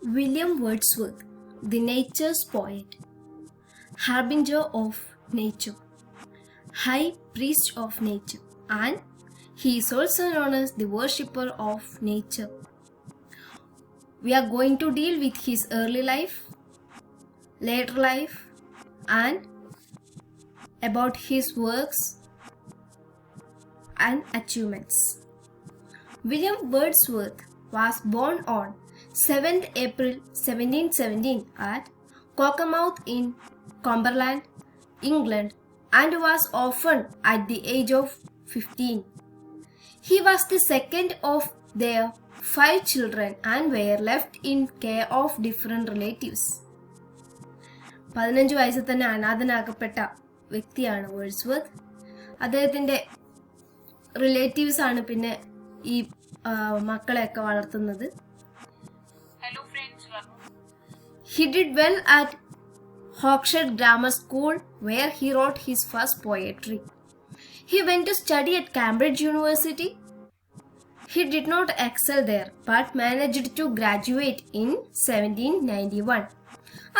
William Wordsworth, the nature's poet, harbinger of nature, high priest of nature, and he is also known as the worshipper of nature. We are going to deal with his early life, later life, and about his works and achievements. William Wordsworth was born on 7th April 1717 at Cockermouth in Cumberland, England, and was orphaned at the age of 15. He was the second of their 5 children and were left in care of different relatives. 15 വയസ്സിൽ തന്നെ അനാഥനാക്കപ്പെട്ട വ്യക്തിയാണ് Wordsworth. അദ്ദേഹത്തിൻ്റെ relatives ആണ് പിന്നെ ഈ മക്കളെയൊക്കെ വളർത്തുന്നത്. He did well at Hawkshead Grammar School where he wrote his first poetry. He went to study at Cambridge University. He did not excel there but managed to graduate in 1791.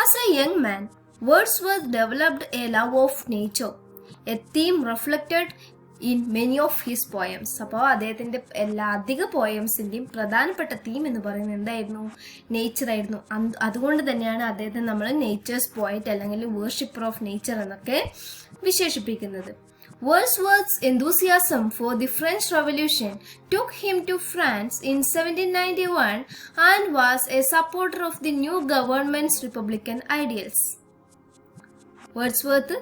As a young man, Wordsworth developed a love of nature, a theme reflected in many of his poems. അപ്പോൾ അദ്ദേഹത്തിൻ്റെ എല്ലാ അധിക പോയംസിൻ്റെയും പ്രധാനപ്പെട്ട theme എന്ന് പറയുന്നത് എന്തായിരുന്നു? നേച്ചറായിരുന്നു. അതുകൊണ്ട് തന്നെയാണ് അദ്ദേഹത്തെ നമ്മൾ നേച്ചേഴ്സ് പോയറ്റ് അല്ലെങ്കിൽ വേർഷിപ്പർ ഓഫ് നേച്ചർ എന്നൊക്കെ വിശേഷിപ്പിക്കുന്നത്. Wordsworth's enthusiasm for the French Revolution took him to France in 1791 and was a supporter of the new government's republican ideals. Wordsworth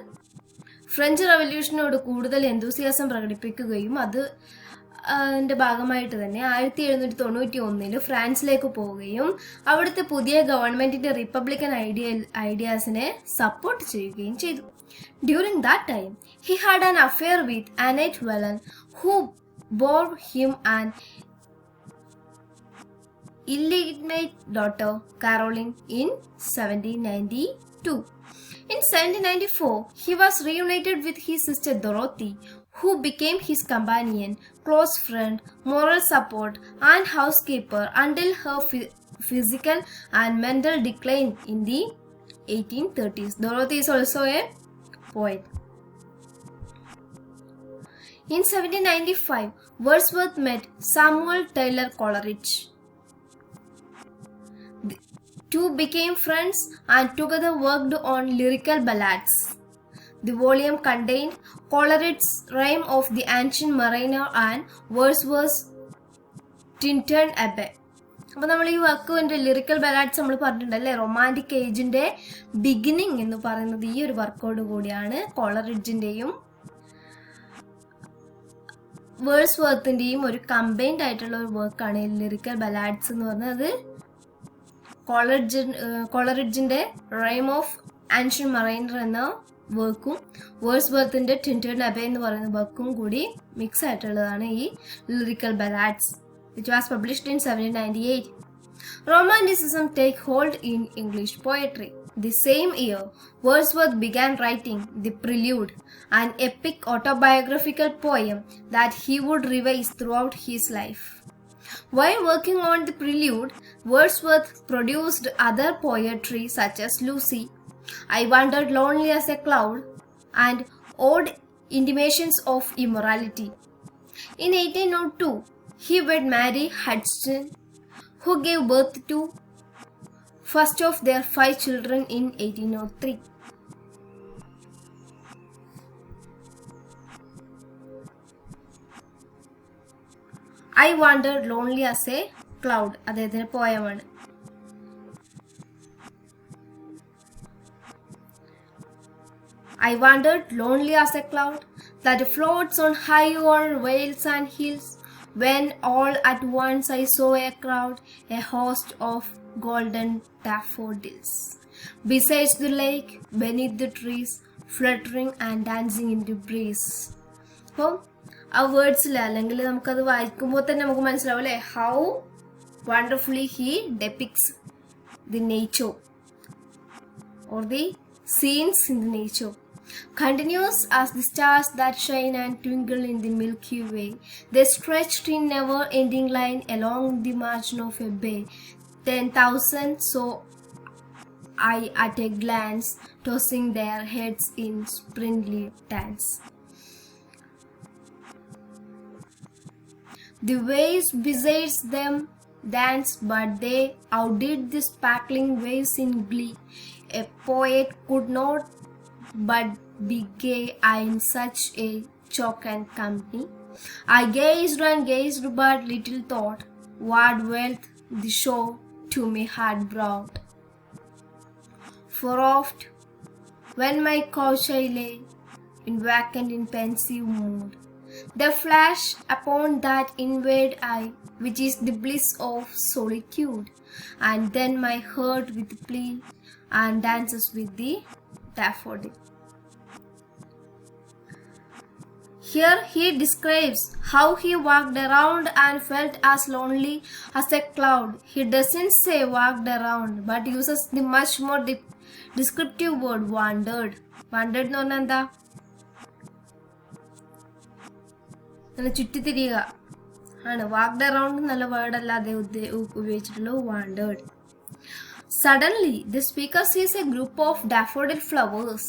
French റവല്യൂഷനോട് കൂടുതൽ എന്തൂസിയാസം പ്രകടിപ്പിക്കുകയും അതിൻ്റെ ഭാഗമായിട്ട് തന്നെ 1791 ഫ്രാൻസിലേക്ക് പോവുകയും അവിടുത്തെ പുതിയ ഗവൺമെൻറ്റിൻ്റെ റിപ്പബ്ലിക്കൻ ഐഡിയാസിനെ സപ്പോർട്ട് ചെയ്യുകയും ചെയ്തു. During that time, he had an affair with Annette Welland, who bore him an illegitimate daughter, Caroline, in 1792. In 1794, he was reunited with his sister Dorothy, who became his companion, close friend, moral support, and housekeeper until her physical and mental decline in the 1830s. Dorothy is also a poet. In 1795, Wordsworth met Samuel Taylor Coleridge. The two became friends and together worked on lyrical ballads. The volume contained Coleridge's Rime of the Ancient Mariner and Wordsworth's Tintern Abbey. അപ്പോൾ നമ്മൾ ഈ വർക്കിൻ്റെ lyrical ballads നമ്മൾ പറഞ്ഞിട്ടുണ്ടല്ലേ, romantic ഏജിൻ്റെ beginning എന്ന് പറയുന്നത് ഈ ഒരു വർക്കോട് കൂടിയാണ്. കോളറിഡ്ജിൻ്റെയും വേർഡ്സ്വർത്തിൻ്റെയും ഒരു കമ്പൈൻഡ് ആയിട്ടുള്ള ഒരു വർക്കാണ് ഈ ലിറിക്കൽ ബലാഡ്സ് എന്ന് പറഞ്ഞത്. കോളറിഡ്ജിൻ്റെ റൈം ഓഫ് ആൻഷ്യൻ മറൈനർ എന്ന വർക്കും വേർഡ്സ്വർത്തിൻ്റെ ടിൻറ്റേൺ അബേ എന്ന് പറയുന്ന വർക്കും കൂടി മിക്സ് ആയിട്ടുള്ളതാണ് ഈ lyrical ballads, which was published in 1798. Romanticism take hold in English poetry. The same year, Wordsworth began writing The Prelude, an epic autobiographical poem that he would revise throughout his life. While working on The Prelude, Wordsworth produced other poetry such as Lucy, I Wandered Lonely as a Cloud, and Odd Intimations of Immorality. In 1802, he wed Mary Hudson, who gave birth to first of their 5 children in 1803. I Wandered Lonely as a Cloud അദ്ദേഹത്തിൻ്റെ പോയമാണ്. I wandered lonely as a cloud that floats on high o'er vales and hills, when all at once I saw a crowd, a host of golden daffodils, besides the lake, beneath the trees, fluttering and dancing in the breeze. അപ്പോൾ ആ വേർഡ്സിൽ അല്ലെങ്കിൽ നമുക്കത് വായിക്കുമ്പോൾ തന്നെ നമുക്ക് മനസ്സിലാവും അല്ലേ, how wonderfully he depicts the nature or the scenes in the nature. Continuous as the stars that shine and twinkle in the Milky Way, they stretched in never-ending line along the margin of a bay, 10,000 saw I at a glance, tossing their heads in sprintly dance. The waves beside them danced, but they outdid the sparkling waves in glee. A poet could not but be gay in such a jocund company. I gazed and gazed, but little thought what wealth the show to me had brought. For oft, when my couch I lay, in vacant in pensive mood, there flashed upon that inward eye, which is the bliss of solitude, and then my heart with plea and dances with the daffodil. Here he describes how he walked around and felt as lonely as a cloud. He doesn't say walked around, but uses the much more descriptive word wandered. Wandered എന്ന് പറഞ്ഞാൽ എന്താ? അങ്ങനെ ചുറ്റിത്തിരിയുക ആണ്. Walked around നല്ല word അല്ലാതെ ഉപയോഗിച്ചിട്ടുള്ളൂ wandered. Suddenly, the speaker sees a group of daffodil flowers.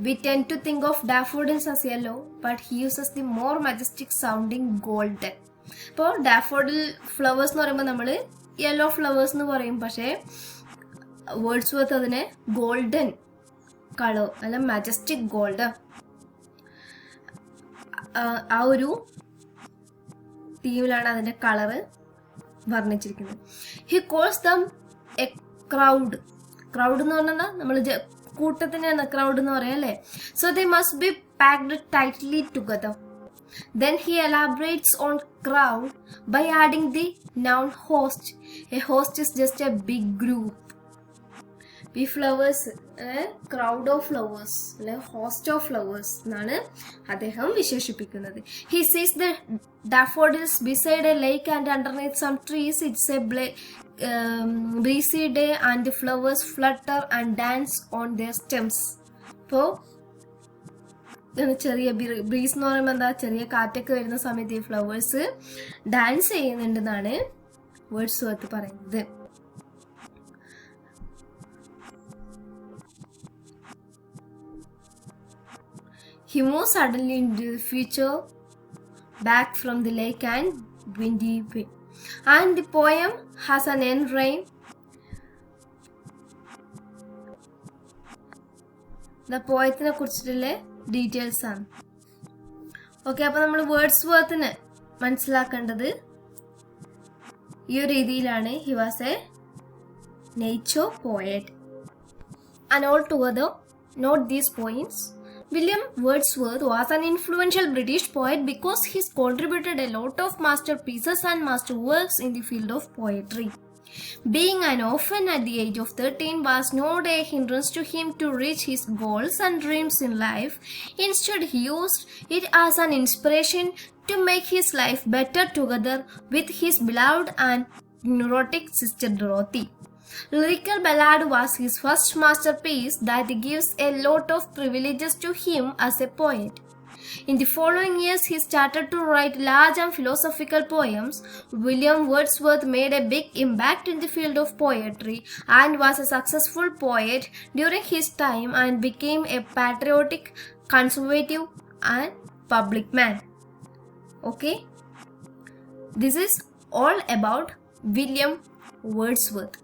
We tend to think of daffodils as yellow, but he uses the more majestic sounding golden. ഇപ്പോൾ daffodil flowers എന്ന് പറയുമ്പോൾ നമ്മൾ yellow flowers എന്ന് പറയും, പക്ഷേ Wordsworth അതിനെ golden colour അല്ല majestic gold ആ ഒരു തീമിലാണ് അതിൻ്റെ കളറ് വർണ്ണിച്ചിരിക്കുന്നത്. He calls them a crowd. Crowd എന്ന് പറഞ്ഞാൽ നമ്മൾ കൂട്ടത്തിനാണ് ക്രൗഡ് എന്ന് പറയാം അല്ലേ. So they must be packed tightly together. Then he elaborates on crowd by adding the noun host. A host is just a big group. ഈ flowers crowd of flowers അല്ലെ host of flowers എന്നാണ് അദ്ദേഹം വിശേഷിപ്പിക്കുന്നത്. He sees the daffodils beside a lake and underneath some trees. It's a breezy day and the flowers flutter and dance on their stems. ഇപ്പോൾ ചെറിയ breeze എന്ന് പറയുമ്പോൾ എന്താ, ചെറിയ കാറ്റൊക്കെ വരുന്ന സമയത്ത് ഈ ഫ്ലവേഴ്സ് ഡാൻസ് ചെയ്യുന്നുണ്ടെന്നാണ് വേർഡ്സ്വർത്ത് പറയുന്നത്. He moves suddenly into the future, back from the lake and windy wind. And the poem has an end rhyme. The poetനെ കുറിച്ചിട്ടുള്ള ഡീറ്റെയിൽസ് ആണ്. ഓക്കെ, അപ്പോൾ നമ്മൾ വേർഡ്സ്വർത്തിനെ മനസ്സിലാക്കേണ്ടത് ഈ ഒരു രീതിയിലാണ്. He was A nature poet. And all together, note these points. William Wordsworth was an influential British poet because he contributed a lot of masterpieces and masterworks in the field of poetry. Being an orphan at the age of 13 was not a hindrance to him to reach his goals and dreams in life. Instead, he used it as an inspiration to make his life better together with his beloved and neurotic sister Dorothy. Lyrical Ballad was his first masterpiece that gives a lot of privileges to him as a poet. In the following years, he started to write large and philosophical poems. William Wordsworth made a big impact in the field of poetry and was a successful poet during his time and became a patriotic, conservative and public man. Okay? This is all about William Wordsworth.